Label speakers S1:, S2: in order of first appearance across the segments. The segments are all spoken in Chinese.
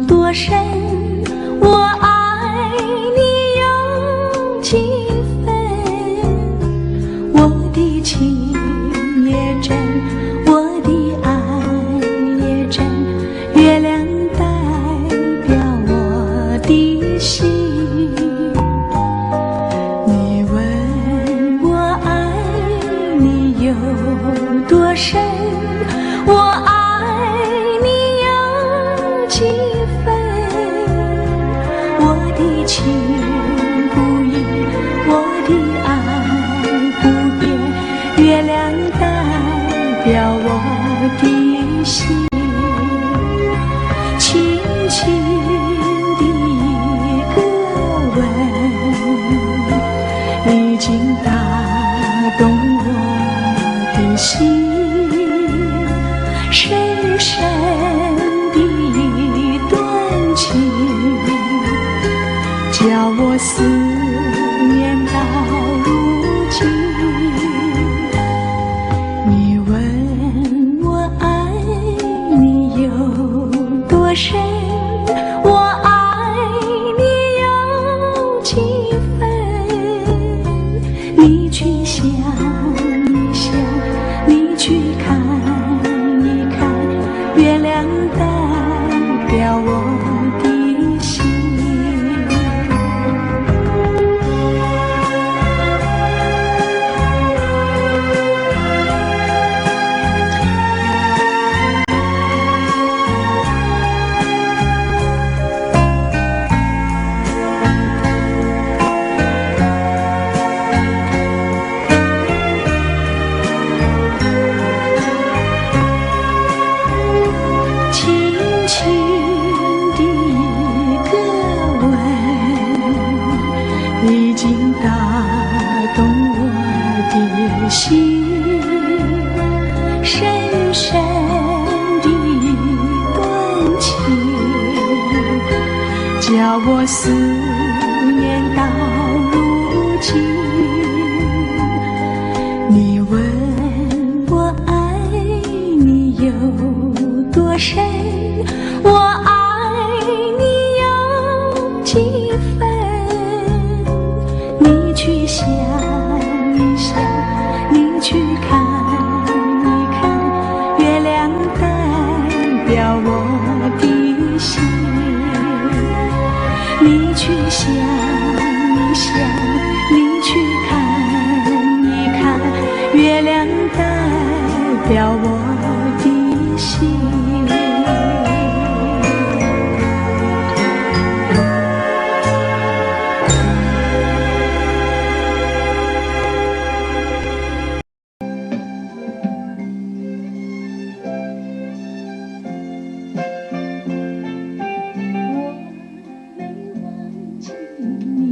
S1: 多深，我爱你有几分。我的情也真，我的爱也真，月亮代表我的心。你问我爱你有多深，我爱你有几分。我的情不移，我的爱不变，月亮代表我的心。轻轻的一个吻，已经打动我的心。深深的一段情，叫我思念到如今。你问我爱你有多深，我爱你有几分。你去想一想，你去看一看，月亮代表我的心。轻轻的一个吻，已经打动我的心。深深的一段情，叫我思念到如今。你问我爱你有多深，我爱你有几分。你去想一想，你去看一看，月亮代表我的心。你去想一想，你去看一看，月亮代表我的心。我没忘记你，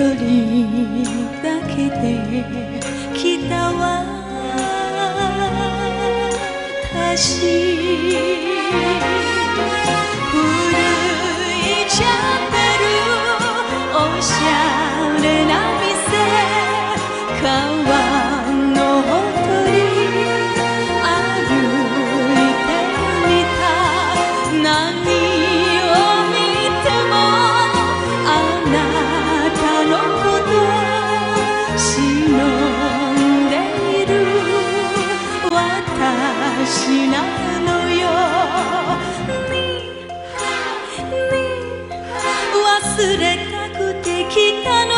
S1: 人だけで来た私古いチャペルおしゃれな店川のほとり歩いてみた何を見てもあなたのこと忍んでいる私なのよ忘れたくて来たの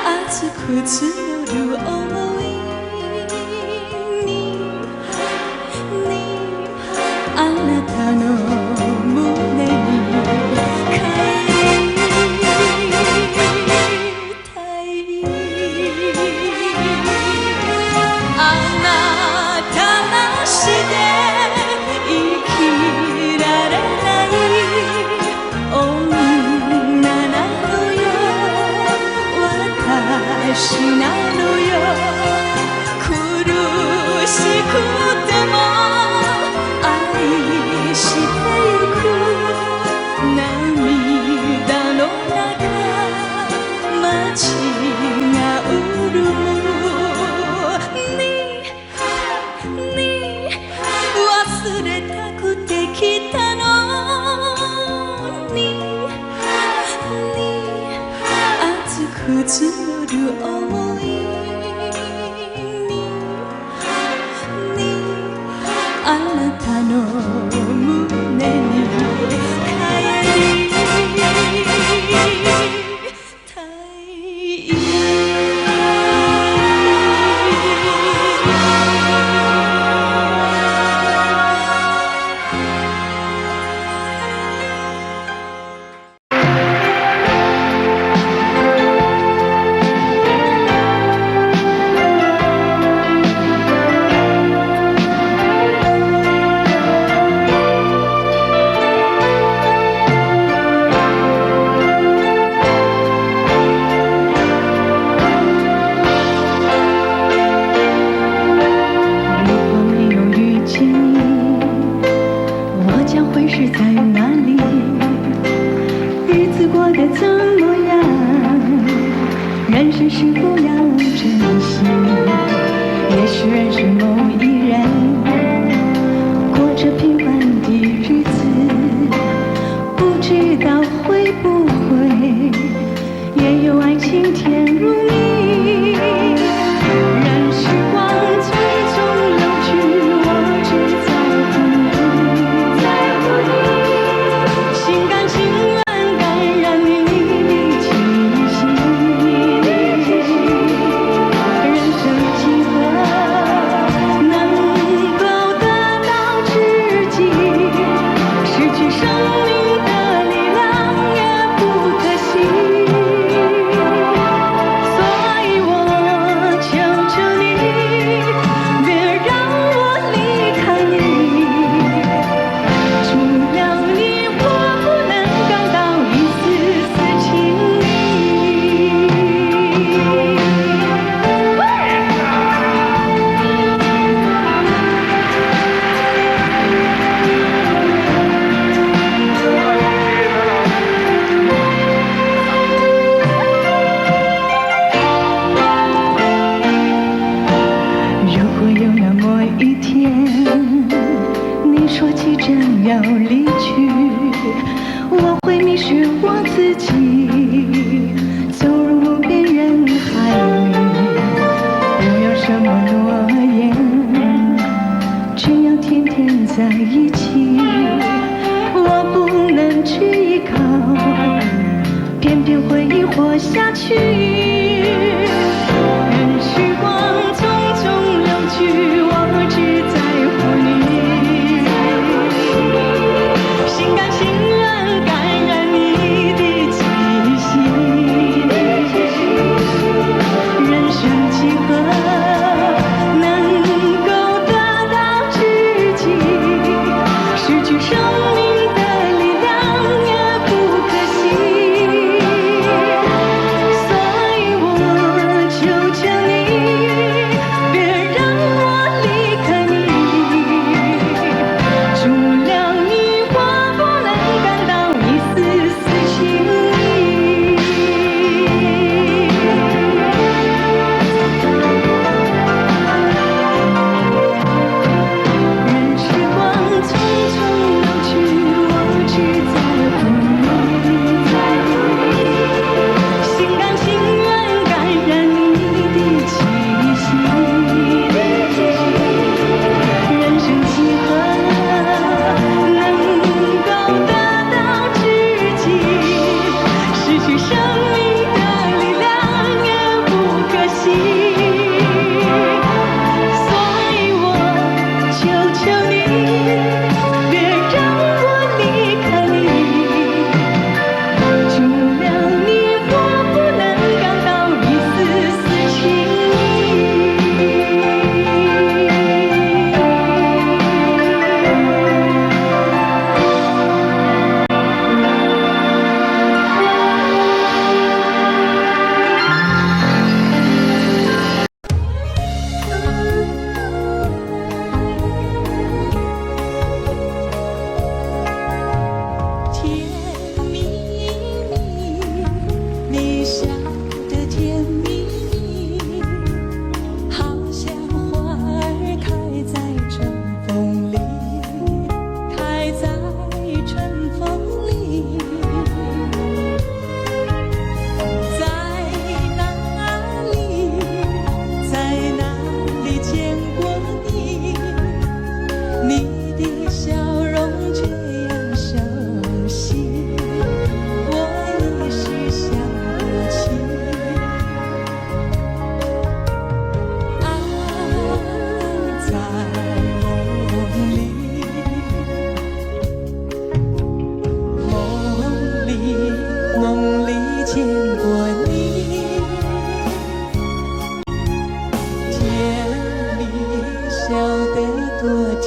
S1: 熱く募る想いにあなたの胸に帰りたいあなたなしで生きられない女なのよ私なのよ苦しくても愛してゆく涙の中街が潤む忘れたくて来たのに熱く募る想いにあなたの胸に帰りたい
S2: 生命的力量。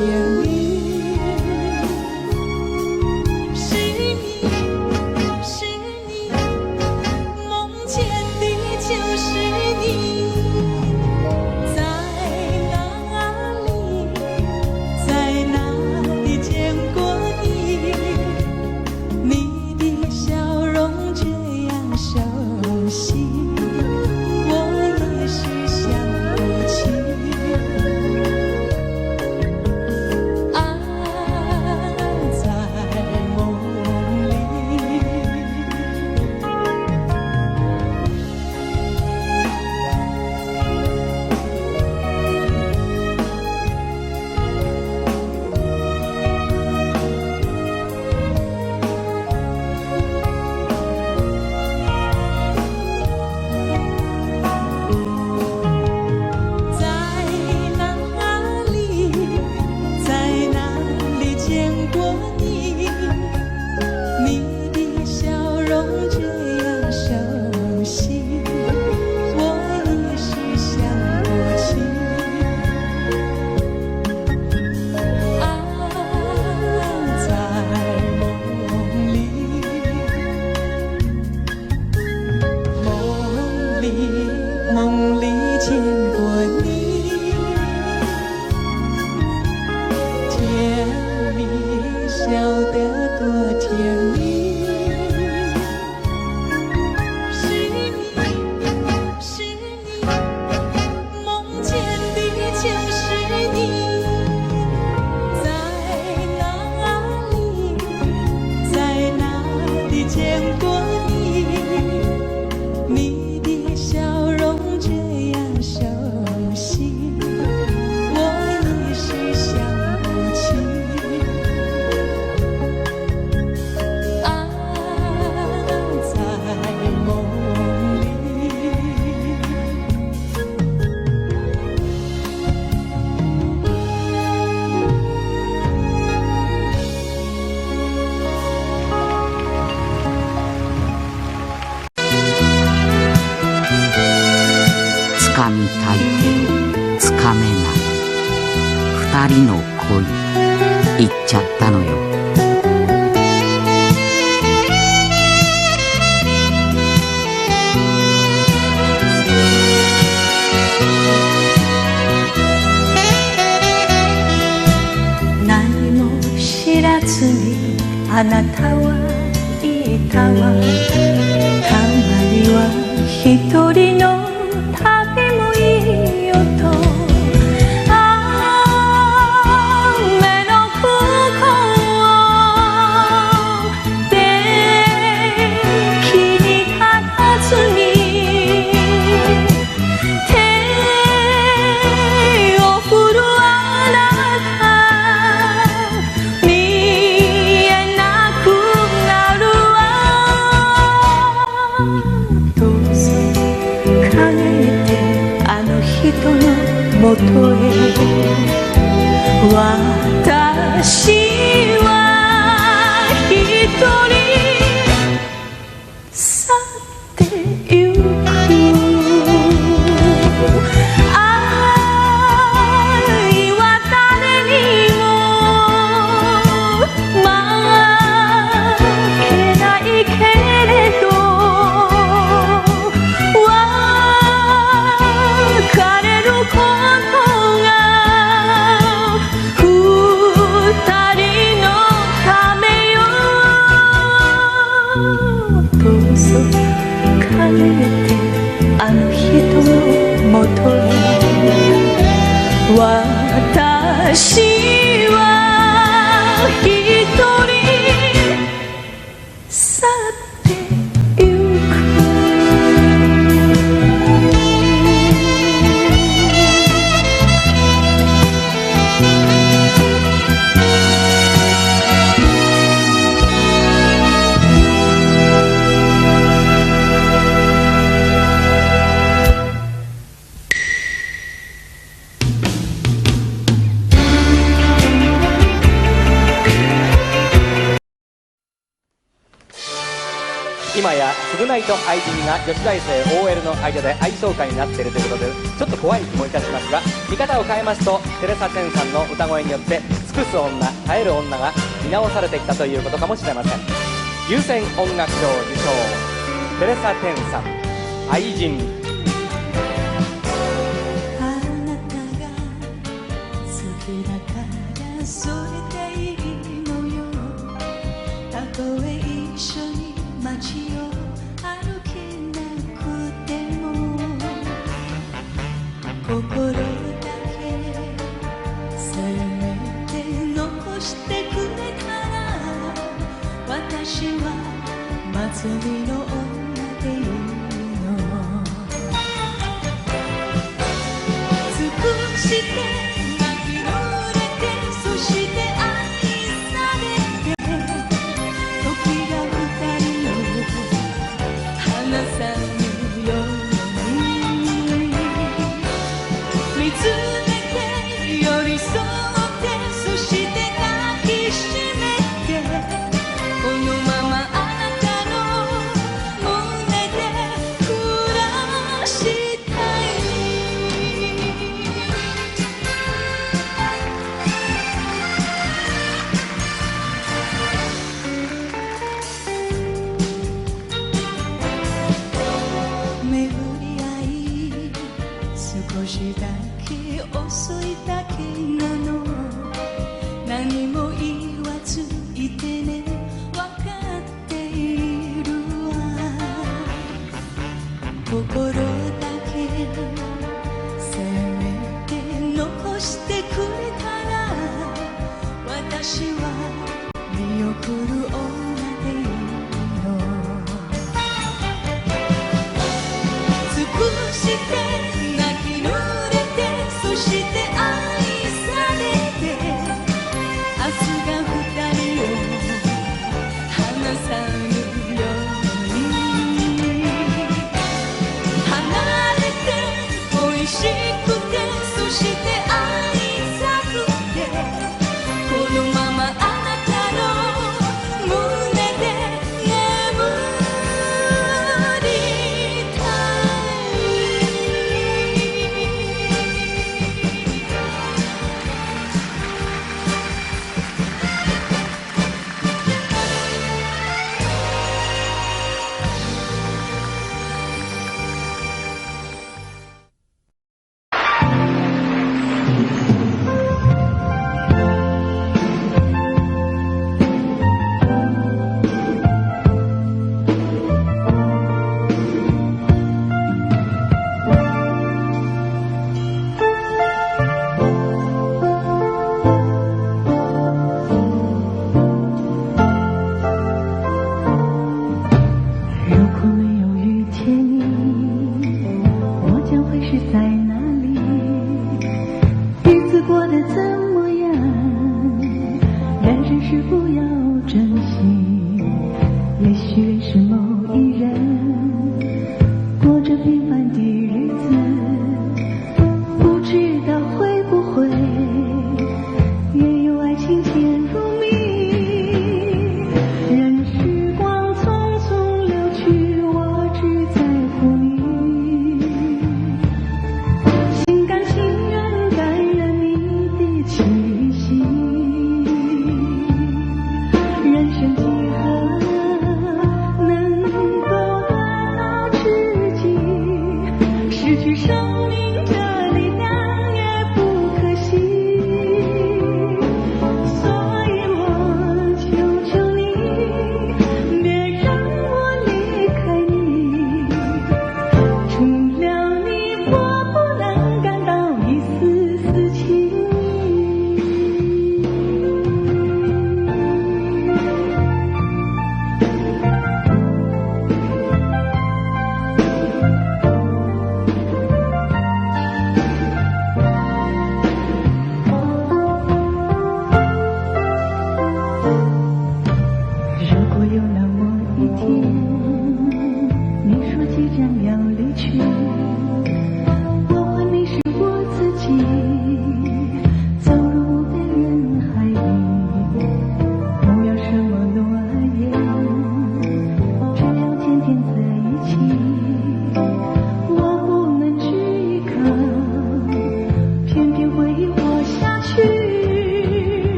S1: 甜蜜。是你，是你，梦见的就是你。在哪里，在哪里见过你？你的笑容这样熟悉，我也是想不起。啊，在梦里。在哪里，在哪里见过你？你的笑容这样熟悉，我也是想不起。啊，在梦里，梦里，梦里见过你，甜蜜，笑得多甜蜜。是你，是你，梦见的就是你。在哪里，在哪里见过你？你的笑容这样熟悉，我也是想不起。啊，在梦里。
S2: つかみたいけどつかめない二人の恋言っちゃったのよ。
S1: 何も知らずにあなたはいたわ。たまには一人の旅もいいよと。雨の向こうで木に佇み手を振るあなた見えなくなるわ。どうぞ輝いてあの人のもとへ。私は一人去ってゆく。愛は誰にも負けないけれど別れることが二人のためよ。どうぞ帰ってあの人のもとへ。私は一人去ってゆく。
S3: 今や償いと愛人が女子大生 OL の間で愛想会になっているということでちょっと怖い気もいたしますが、見方を変えますとテレサ・テンさんの歌声によって尽くす女、耐える女が見直されてきたということかもしれません。優先音楽賞受賞、テレサ・テンさん、愛人。
S1: あなたが好きだからそれでいいのよ。たとえ一緒に街を歩けなくても、心だけせめて残してくれたら、私は祭りの女でいいの。尽くして泣き濡れて、そして愛されて、時が二人を離さぬように見つめて、寄り添って、そして抱きしめて、このままあなたの胸で暮らしたい。巡り合い少しだけ遅いだけなの。何も言わずいてね、わかっているわ。心だけせめて残してくれたら、私は見送る女でいいの。尽くして泣き濡れて、そして愛されて、明日が二人を離さぬように、離れて恋しくて、そして愛さくて、このままあなたの胸で眠りたい。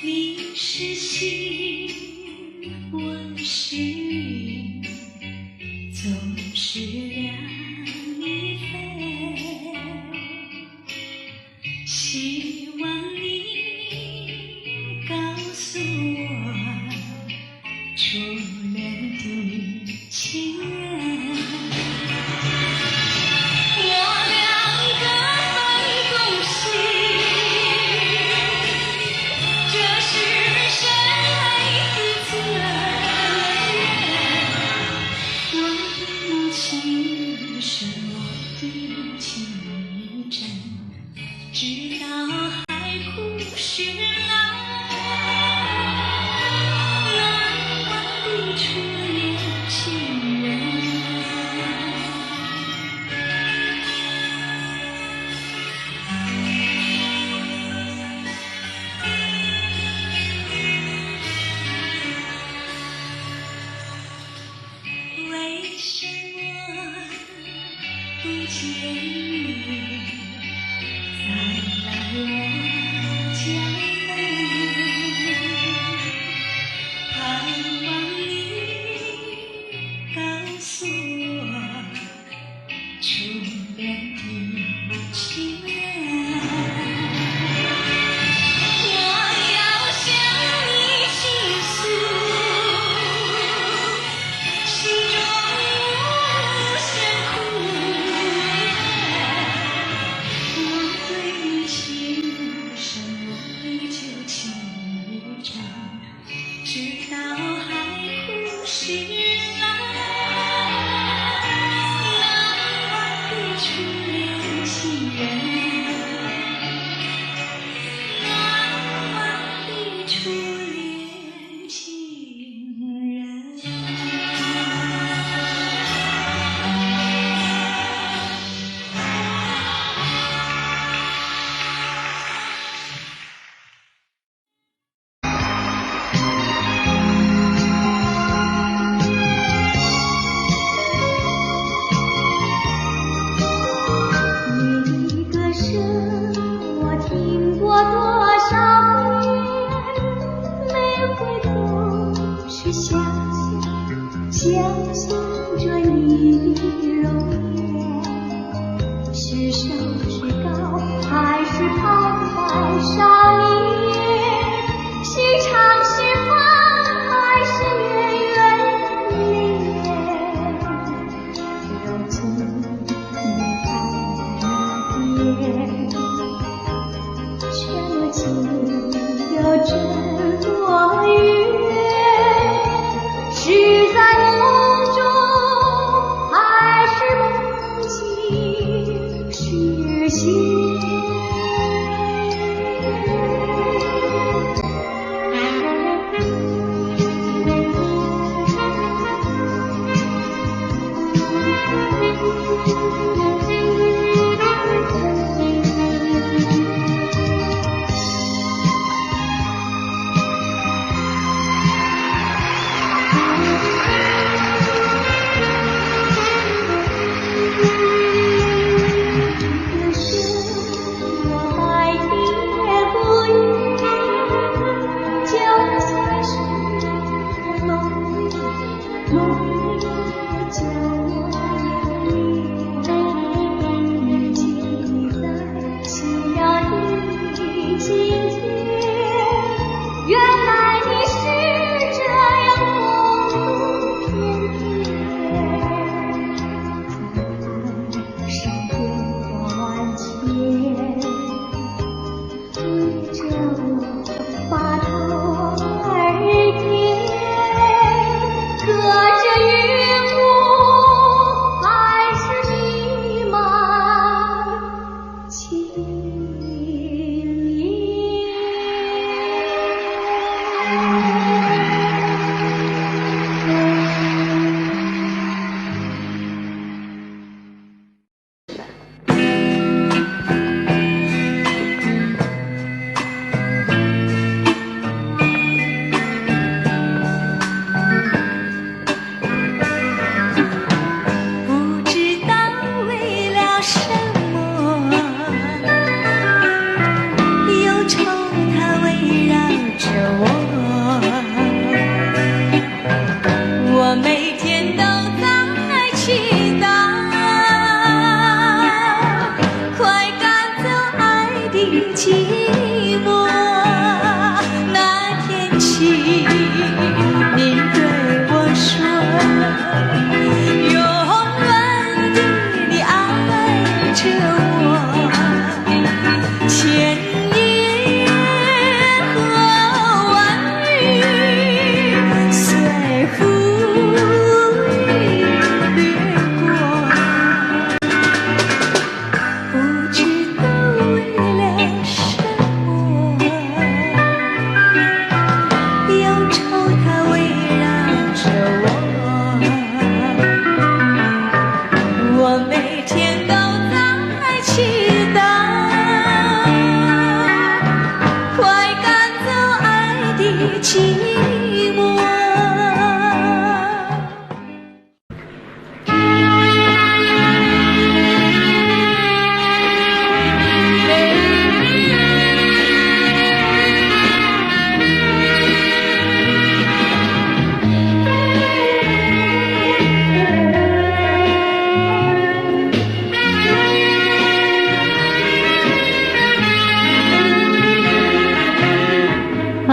S1: 你是星，我是云，总是两翼飞。希望你告诉我，初恋的情人。
S4: 是在梦中还
S1: 起，你对我说，永远地你爱着我，千言和万语随风掠过，不知道为了什么，忧愁它围绕着我，我每天都在祈祷，快赶走爱的寂寞。あ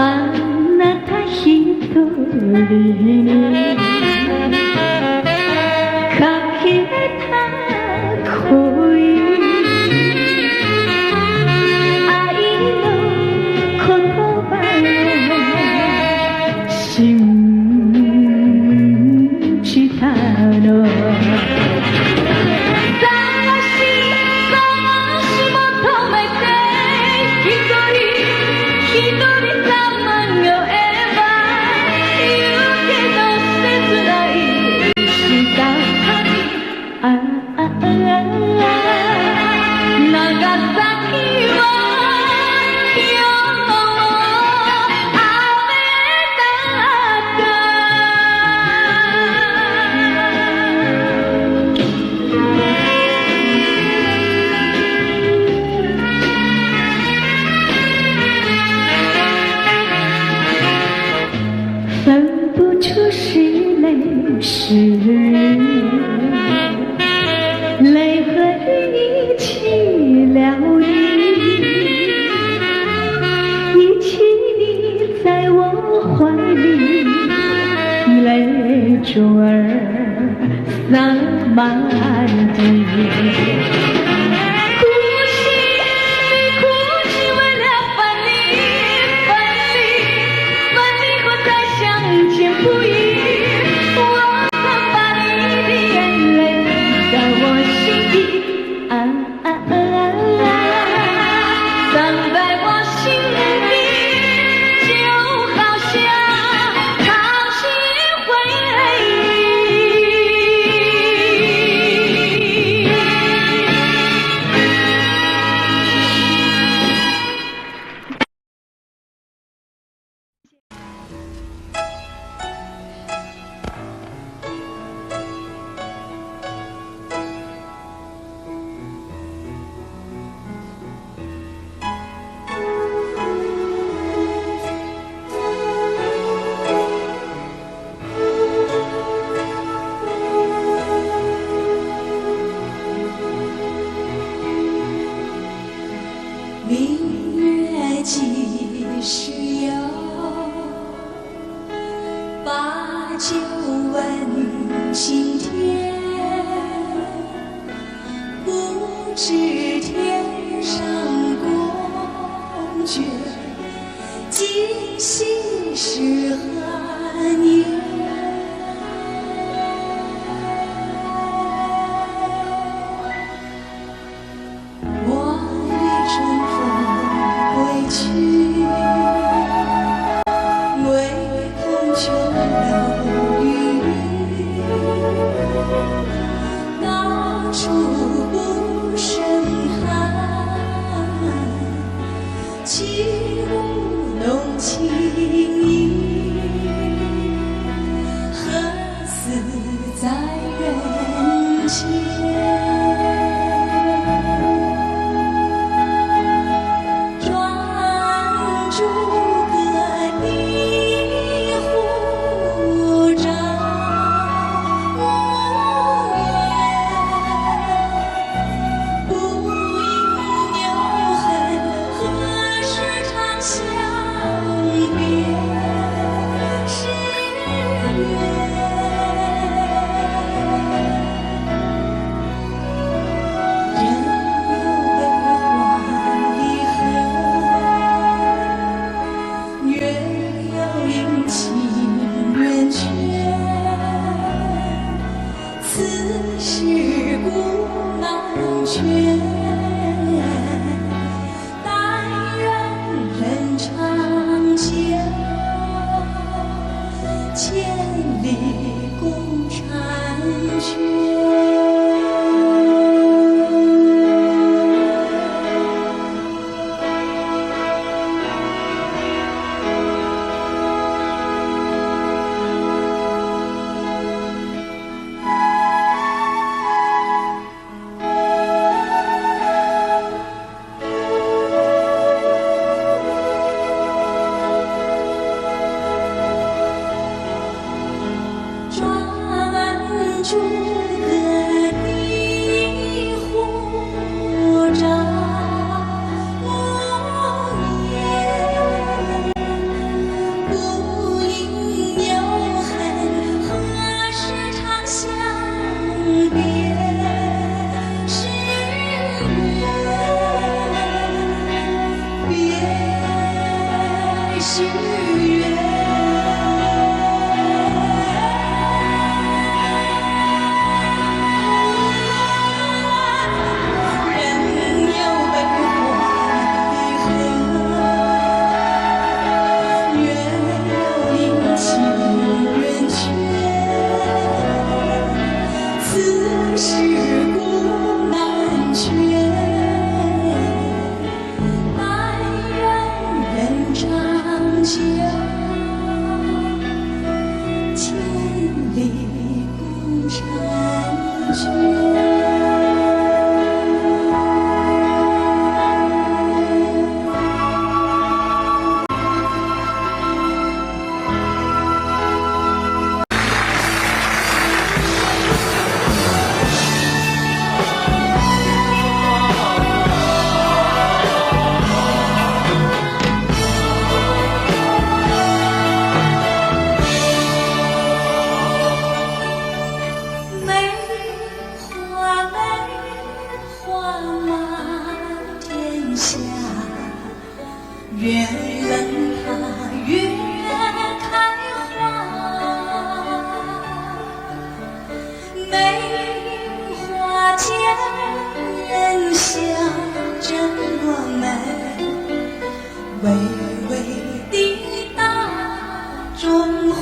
S1: なた一人にかけた恋、愛の言葉を信じたの、探し求めて一人さまよえば言うけど切ないした旅、長崎は今日雨だった。分不出是泪是雨，泪和雨一起疗愈，一起你在我怀里，泪珠儿洒满地。不移，我曾把你的眼泪在我心底，藏在我心底，就好像淘气回明月几时有？把酒问青天。不知天上宫阙，今夕是何年？起舞浓情意，千里共婵娟。专注个你护着我眼，不应有恨，何时长相别时圆，别时圆。越冷它越开花，梅花间人笑着我们，微微的大中华。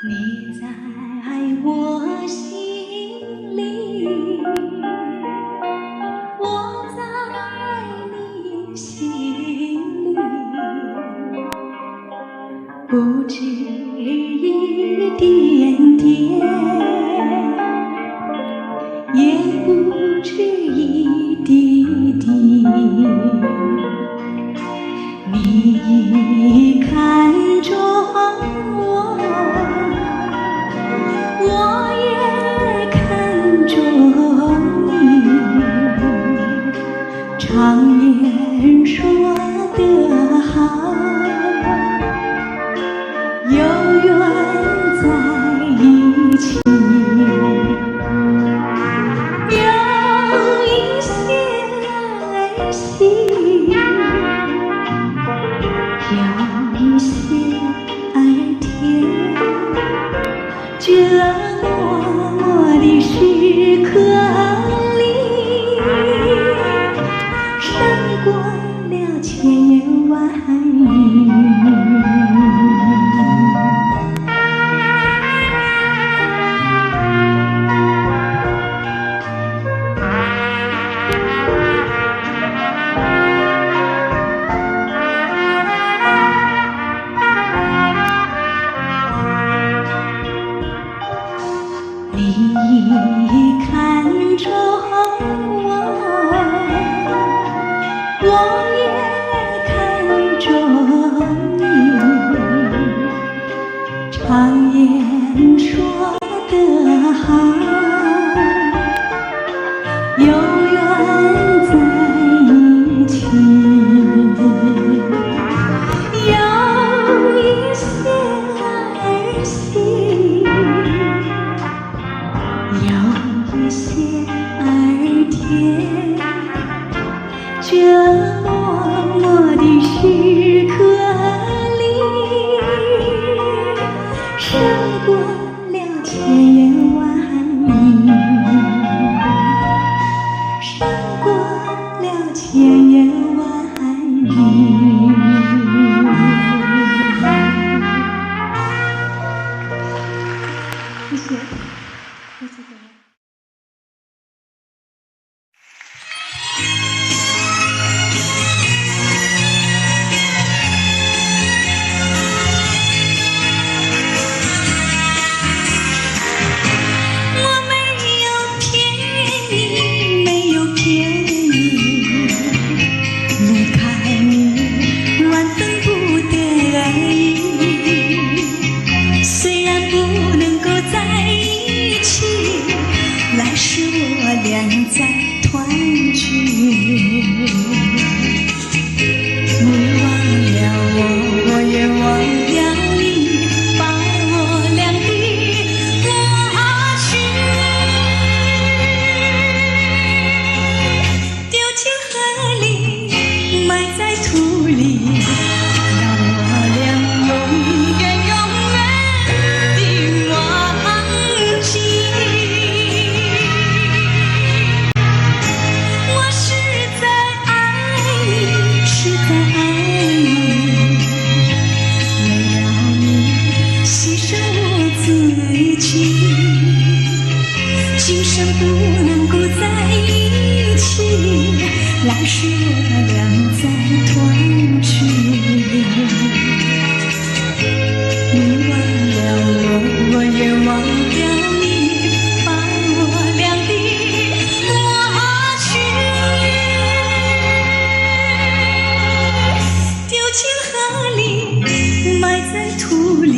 S1: 你在我心里，我在你心里，不止一点点，也不止一滴滴。你看中我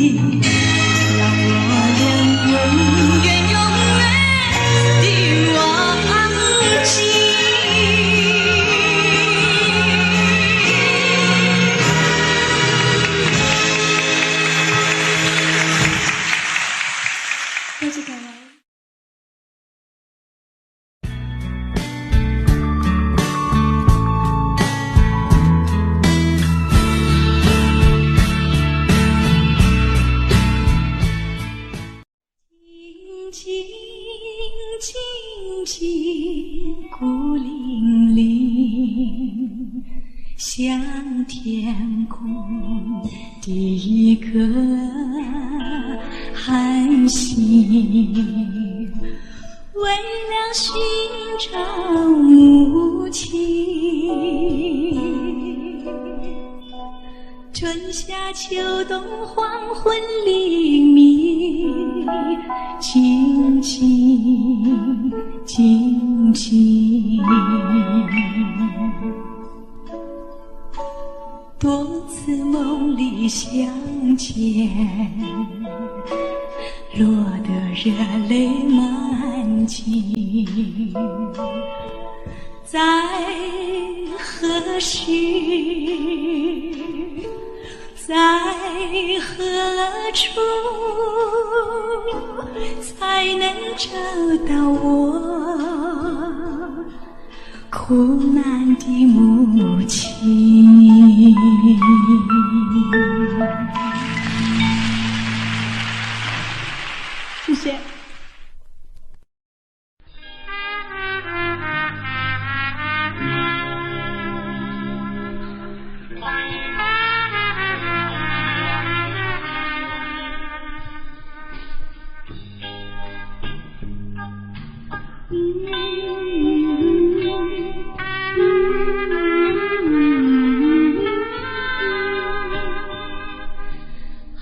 S1: 让我俩永远永远的忘记。多謝各位。静静静孤零零，像天空的一颗寒星，为了寻找母亲。春夏秋冬黄昏黎明，静静静静，多次梦里相见，落得热泪满襟，在何时，在何处，才能找到我苦难的母亲？谢谢。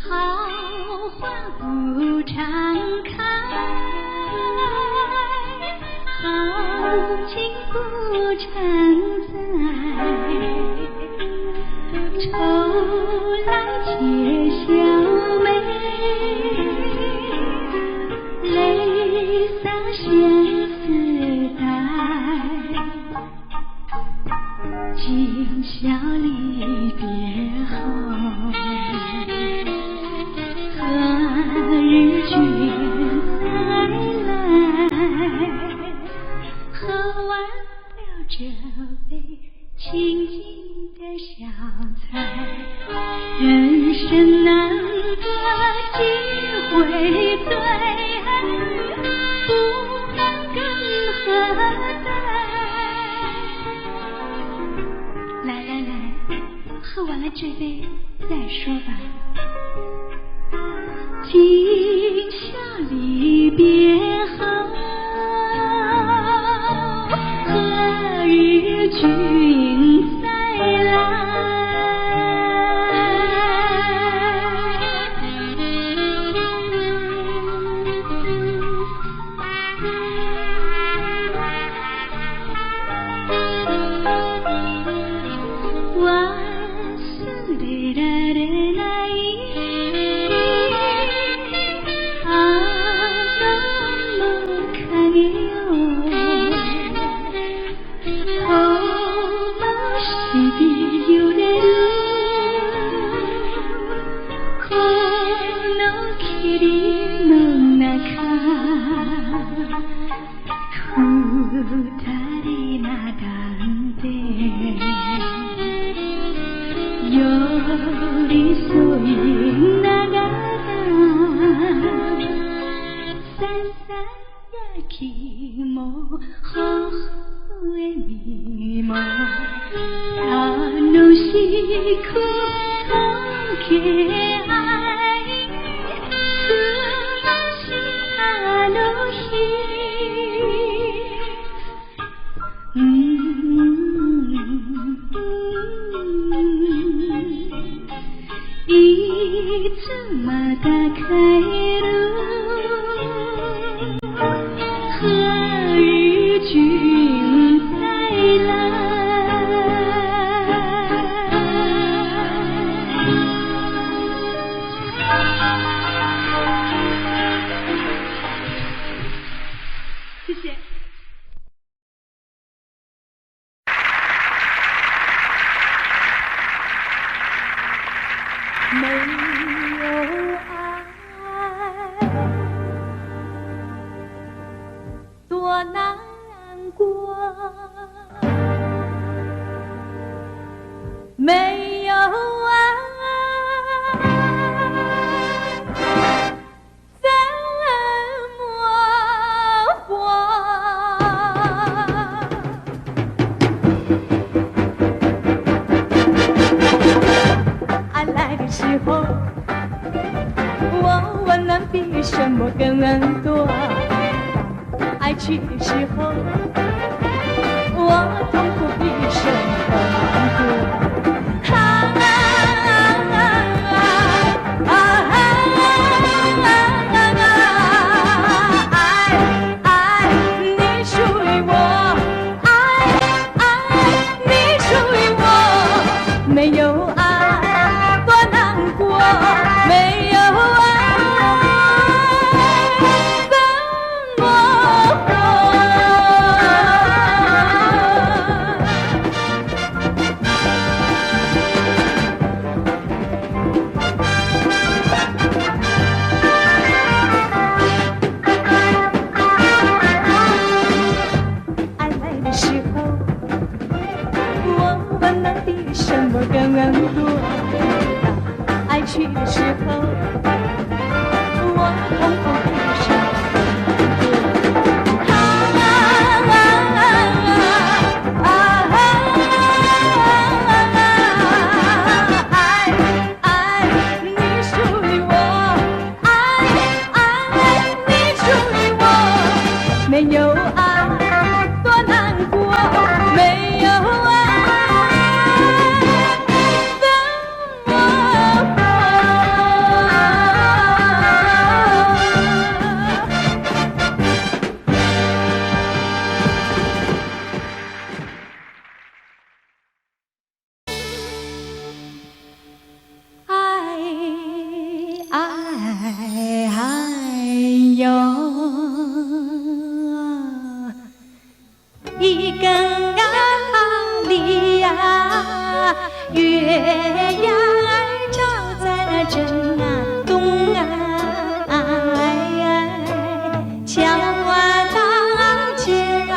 S1: 好花不常开，好景不常在，愁来且笑眉，泪洒相思带，今宵离别后，何日君再来？喝完了这杯清静的小菜，人生难得几回醉，不能更何待？来来来，喝完了这杯再说吧。今宵离别后，何日君再来？万岁的来来。いつまた帰る何日君再来什么更多？爱去的时候，我痛苦比什么更多？爱你属于我，爱你属于我，没有爱多难过，没有爱怎么活？爱来的时候，我温暖比什么更多？爱去的时候，我痛苦比什么更多？爱你属于我，爱你属于我，没有爱多难过，没有爱怎么活？哟，一根啊梨呀，月牙儿照在那正啊东啊，桥啊大街啊，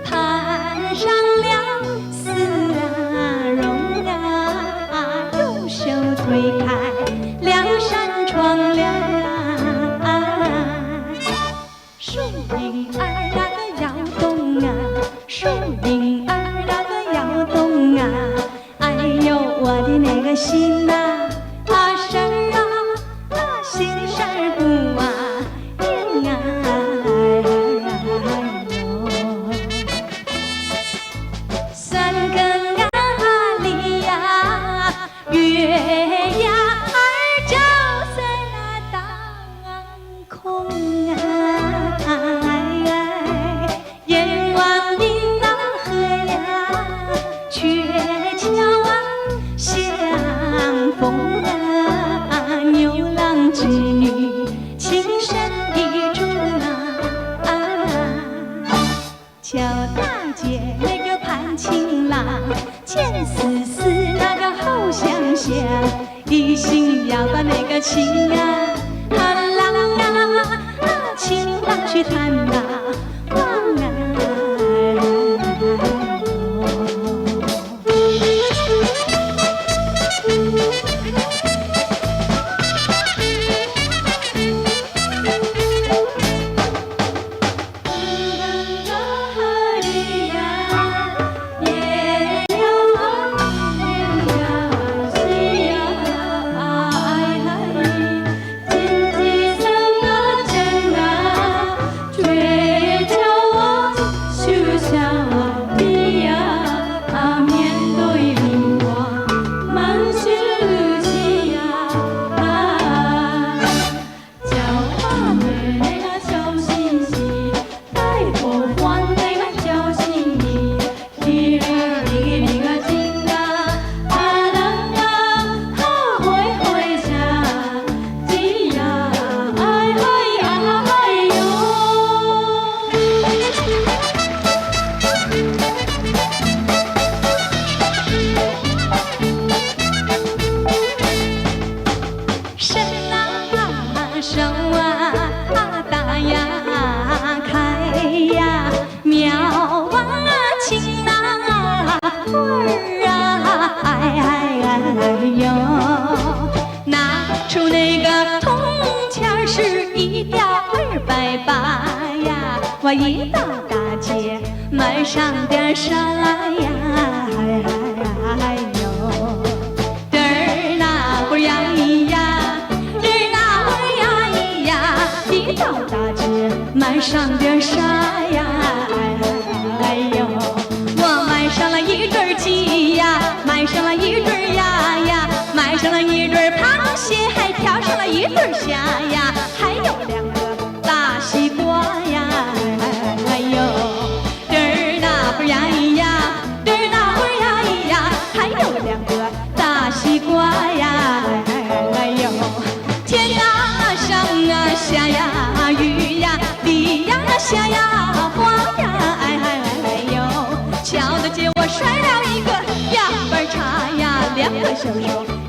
S1: 攀上了丝啊绒啊，用手推开两扇窗帘啊，树影儿那个摇动啊，树影儿那个摇动啊，哎呦我的那个心呐，事儿啊，心事儿不啊定啊，三更啊里呀，月牙儿照在那当空啊，眼望你那河呀，鹊桥啊相逢啊，牛郎织女情深意重啊，乔大姐那个盼情郎，见思思那个好相想，一心要把那个情啊郎啊，情郎去探那望啊。我一到大街买上点啥呀？哎呦，嘚儿那会儿呀咿呀，嘚儿那会儿呀咿呀，上点啥呀？哎呦，我买上了一对鸡呀，买上了一对鸭呀，买上了一对螃蟹，还挑上了一对虾呀，还有2个大西瓜呀。哎呦，嘚儿那会儿呀咿呀，嘚儿那会儿呀咿呀，还有2个大西瓜呀。哎呦，天啊上啊下呀雨呀地呀下呀花呀。哎呦，瞧得见我摔了一个2瓣茶呀，2个小手。